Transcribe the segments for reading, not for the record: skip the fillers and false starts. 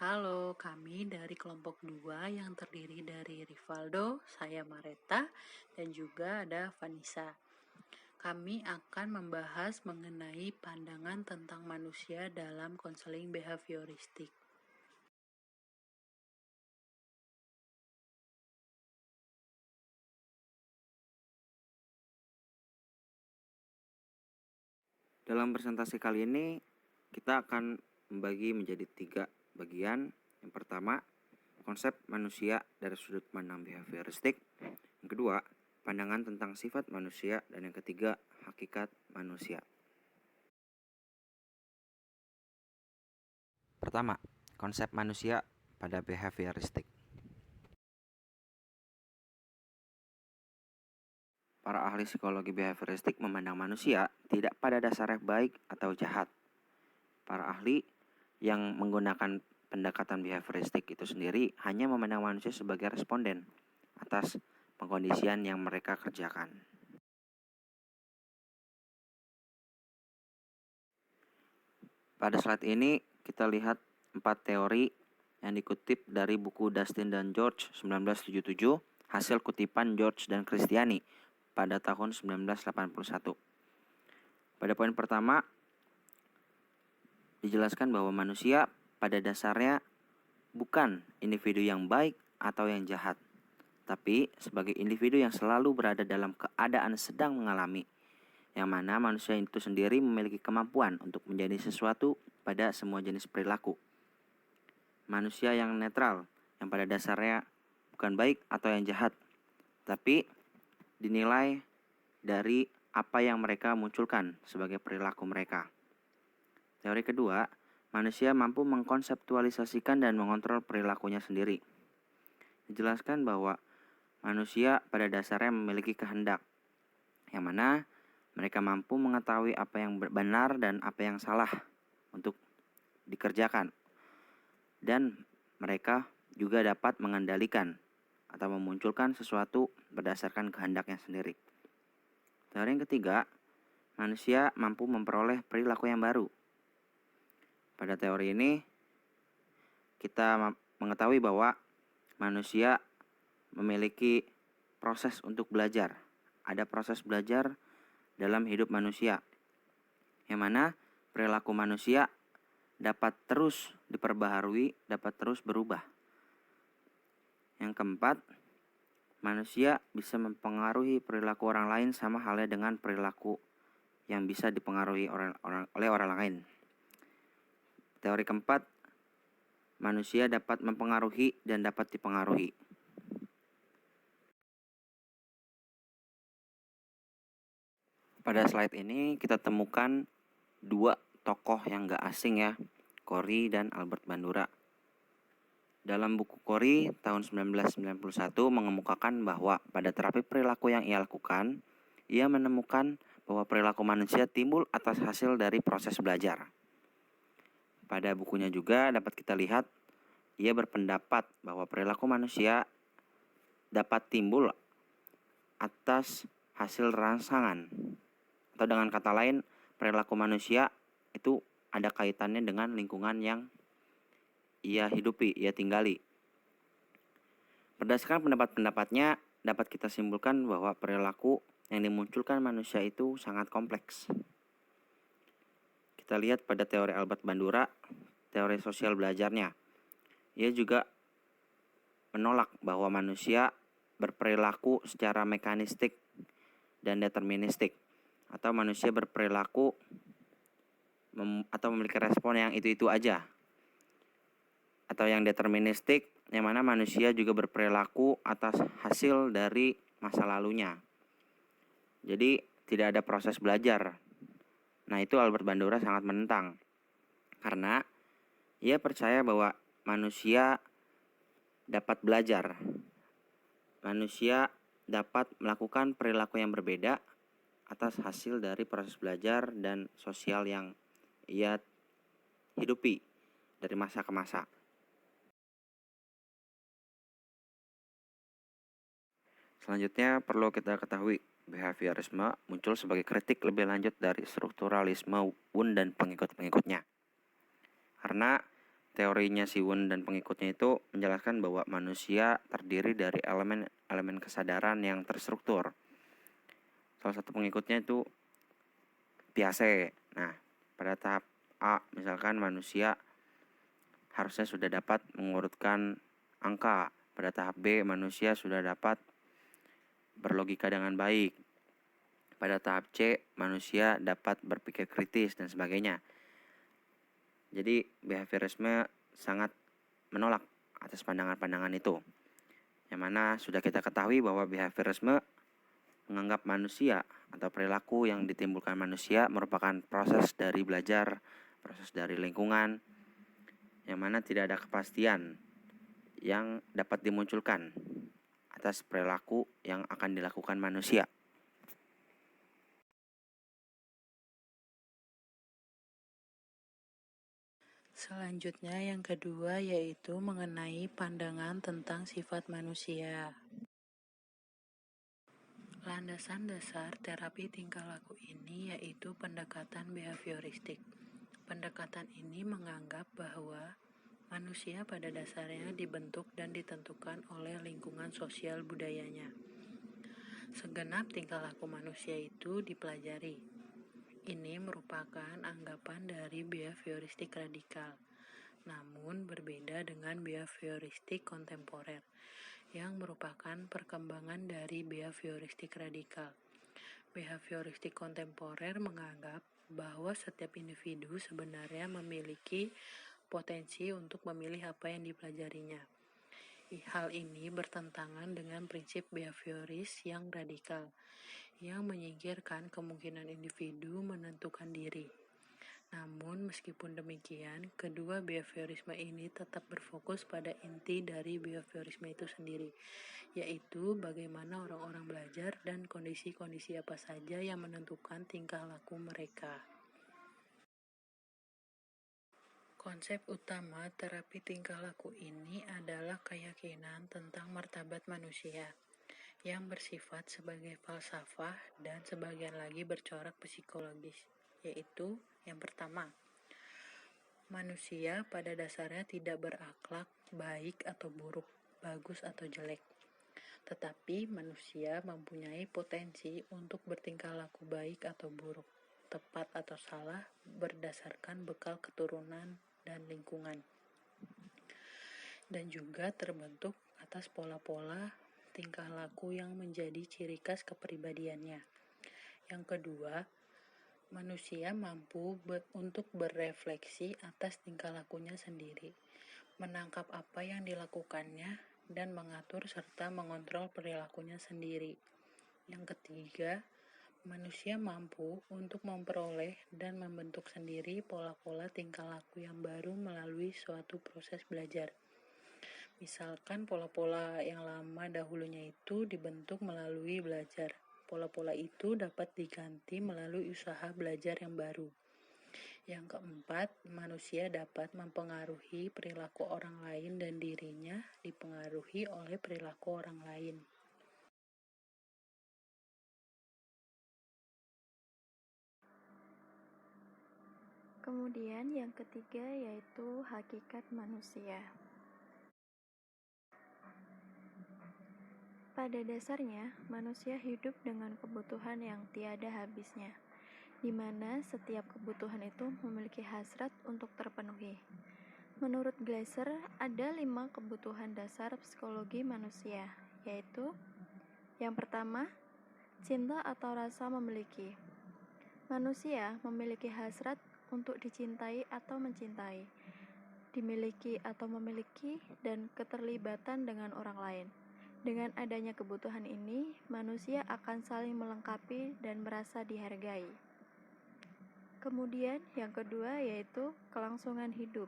Halo, kami dari kelompok 2 yang terdiri dari Rivaldo, saya Mareta, dan juga ada Vanessa. Kami akan membahas mengenai pandangan tentang manusia dalam konseling behavioristik. Dalam presentasi kali ini, kita akan membagi menjadi 3 bagian. Yang pertama, konsep manusia dari sudut pandang behavioristik. Yang kedua, pandangan tentang sifat manusia. Dan yang ketiga, hakikat manusia. Pertama, konsep manusia pada behavioristik. Para ahli psikologi behavioristik memandang manusia tidak pada dasarnya baik atau jahat. Para ahli yang menggunakan pendekatan behavioristik itu sendiri hanya memandang manusia sebagai responden atas pengkondisian yang mereka kerjakan. Pada slide ini kita lihat 4 teori yang dikutip dari buku Dustin dan George 1977, hasil kutipan George dan Christiani pada tahun 1981. Pada poin pertama, dijelaskan bahwa manusia pada dasarnya bukan individu yang baik atau yang jahat, tapi sebagai individu yang selalu berada dalam keadaan sedang mengalami, yang mana manusia itu sendiri memiliki kemampuan untuk menjadi sesuatu pada semua jenis perilaku. Manusia yang netral, yang pada dasarnya bukan baik atau yang jahat, tapi dinilai dari apa yang mereka munculkan sebagai perilaku mereka. Teori kedua, manusia mampu mengkonseptualisasikan dan mengontrol perilakunya sendiri. Dijelaskan bahwa manusia pada dasarnya memiliki kehendak, yang mana mereka mampu mengetahui apa yang benar dan apa yang salah untuk dikerjakan. Dan mereka juga dapat mengendalikan atau memunculkan sesuatu berdasarkan kehendaknya sendiri. Teori yang ketiga, manusia mampu memperoleh perilaku yang baru. Pada teori ini, kita mengetahui bahwa manusia memiliki proses untuk belajar. Ada proses belajar dalam hidup manusia, yang mana perilaku manusia dapat terus diperbaharui, dapat terus berubah. Yang keempat, manusia bisa mempengaruhi perilaku orang lain sama halnya dengan perilaku yang bisa dipengaruhi oleh orang lain. Teori keempat, manusia dapat mempengaruhi dan dapat dipengaruhi. Pada slide ini kita temukan 2 tokoh yang gak asing ya, Corey dan Albert Bandura. Dalam buku Corey tahun 1991 mengemukakan bahwa pada terapi perilaku yang ia lakukan, ia menemukan bahwa perilaku manusia timbul atas hasil dari proses belajar. Pada bukunya juga dapat kita lihat, ia berpendapat bahwa perilaku manusia dapat timbul atas hasil rangsangan. Atau dengan kata lain, perilaku manusia itu ada kaitannya dengan lingkungan yang ia hidupi, ia tinggali. Berdasarkan pendapat-pendapatnya, dapat kita simpulkan bahwa perilaku yang dimunculkan manusia itu sangat kompleks. Kita lihat pada teori Albert Bandura, teori sosial belajarnya. Ia juga menolak bahwa manusia berperilaku secara mekanistik dan deterministik, atau manusia berperilaku atau memiliki respon yang itu-itu aja, atau yang deterministik, yang mana manusia juga berperilaku atas hasil dari masa lalunya. Jadi tidak ada proses belajar. Nah, itu Albert Bandura sangat menentang, karena ia percaya bahwa manusia dapat belajar. Manusia dapat melakukan perilaku yang berbeda atas hasil dari proses belajar dan sosial yang ia hidupi dari masa ke masa. Selanjutnya perlu kita ketahui, behaviorisme muncul sebagai kritik lebih lanjut dari strukturalisme Wundt dan pengikut-pengikutnya. Karena teorinya Siwon dan pengikutnya itu menjelaskan bahwa manusia terdiri dari elemen-elemen kesadaran yang terstruktur. Salah satu pengikutnya itu Piaget. Nah, pada tahap A, misalkan manusia harusnya sudah dapat mengurutkan angka. Pada tahap B, manusia sudah dapat berlogika dengan baik. Pada tahap C, manusia dapat berpikir kritis dan sebagainya. Jadi, behaviorisme sangat menolak atas pandangan-pandangan itu. Yang mana sudah kita ketahui bahwa behaviorisme menganggap manusia atau perilaku yang ditimbulkan manusia merupakan proses dari belajar, proses dari lingkungan, yang mana tidak ada kepastian yang dapat dimunculkan atas perilaku yang akan dilakukan manusia. Selanjutnya yang kedua yaitu mengenai pandangan tentang sifat manusia. Landasan dasar terapi tingkah laku ini yaitu pendekatan behavioristik. Pendekatan ini menganggap bahwa manusia pada dasarnya dibentuk dan ditentukan oleh lingkungan sosial budayanya. Segenap tingkah laku manusia itu dipelajari. Ini merupakan anggapan dari behavioristik radikal, namun berbeda dengan behavioristik kontemporer, yang merupakan perkembangan dari behavioristik radikal. Behavioristik kontemporer menganggap bahwa setiap individu sebenarnya memiliki potensi untuk memilih apa yang dipelajarinya. Hal ini bertentangan dengan prinsip behavioris yang radikal, yang menyingkirkan kemungkinan individu menentukan diri. Namun, meskipun demikian, kedua behaviorisme ini tetap berfokus pada inti dari behaviorisme itu sendiri, yaitu bagaimana orang-orang belajar dan kondisi-kondisi apa saja yang menentukan tingkah laku mereka. Konsep utama terapi tingkah laku ini adalah keyakinan tentang martabat manusia, yang bersifat sebagai falsafah dan sebagian lagi bercorak psikologis, yaitu yang pertama, manusia pada dasarnya tidak berakhlak baik atau buruk, bagus atau jelek. Tetapi manusia mempunyai potensi untuk bertingkah laku baik atau buruk, tepat atau salah berdasarkan bekal keturunan dan lingkungan. Dan juga terbentuk atas pola-pola tingkah laku yang menjadi ciri khas kepribadiannya. Yang kedua, manusia mampu untuk berefleksi atas tingkah lakunya sendiri, menangkap apa yang dilakukannya, dan mengatur serta mengontrol perilakunya sendiri. Yang ketiga, manusia mampu untuk memperoleh dan membentuk sendiri pola-pola tingkah laku yang baru melalui suatu proses belajar. Misalkan pola-pola yang lama dahulunya itu dibentuk melalui belajar. Pola-pola itu dapat diganti melalui usaha belajar yang baru. Yang keempat, manusia dapat mempengaruhi perilaku orang lain dan dirinya dipengaruhi oleh perilaku orang lain. Kemudian yang ketiga yaitu hakikat manusia. Pada dasarnya, manusia hidup dengan kebutuhan yang tiada habisnya, di mana setiap kebutuhan itu memiliki hasrat untuk terpenuhi. Menurut Glasser, ada 5 kebutuhan dasar psikologi manusia, yaitu yang pertama, cinta atau rasa memiliki. Manusia memiliki hasrat untuk dicintai atau mencintai, dimiliki atau memiliki, dan keterlibatan dengan orang lain. Dengan adanya kebutuhan ini, manusia akan saling melengkapi dan merasa dihargai. Kemudian yang kedua yaitu kelangsungan hidup,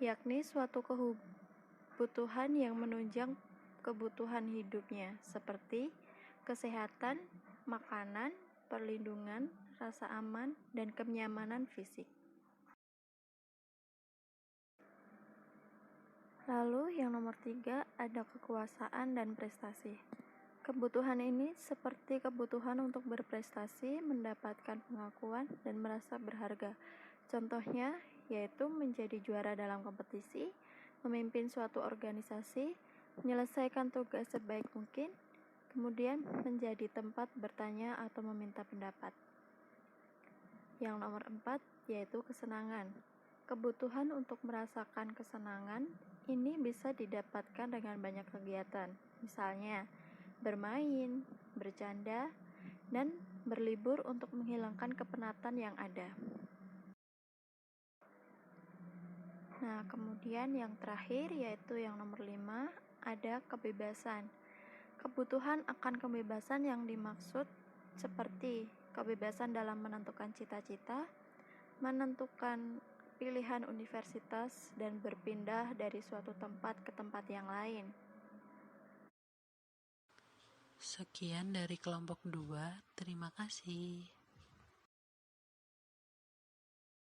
yakni suatu kebutuhan yang menunjang kebutuhan hidupnya, seperti kesehatan, makanan, perlindungan, rasa aman, dan kenyamanan fisik. Lalu yang nomor 3 ada kekuasaan dan prestasi. Kebutuhan ini seperti kebutuhan untuk berprestasi, mendapatkan pengakuan, dan merasa berharga. Contohnya yaitu menjadi juara dalam kompetisi, memimpin suatu organisasi, menyelesaikan tugas sebaik mungkin, kemudian menjadi tempat bertanya atau meminta pendapat. Yang nomor 4 yaitu kesenangan. Kebutuhan untuk merasakan kesenangan ini bisa didapatkan dengan banyak kegiatan, misalnya bermain, bercanda, dan berlibur untuk menghilangkan kepenatan yang ada. Nah, kemudian yang terakhir yaitu yang nomor 5, ada kebebasan. Kebutuhan akan kebebasan yang dimaksud seperti kebebasan dalam menentukan cita-cita, menentukan pilihan universitas, dan berpindah dari suatu tempat ke tempat yang lain. Sekian dari kelompok 2, terima kasih.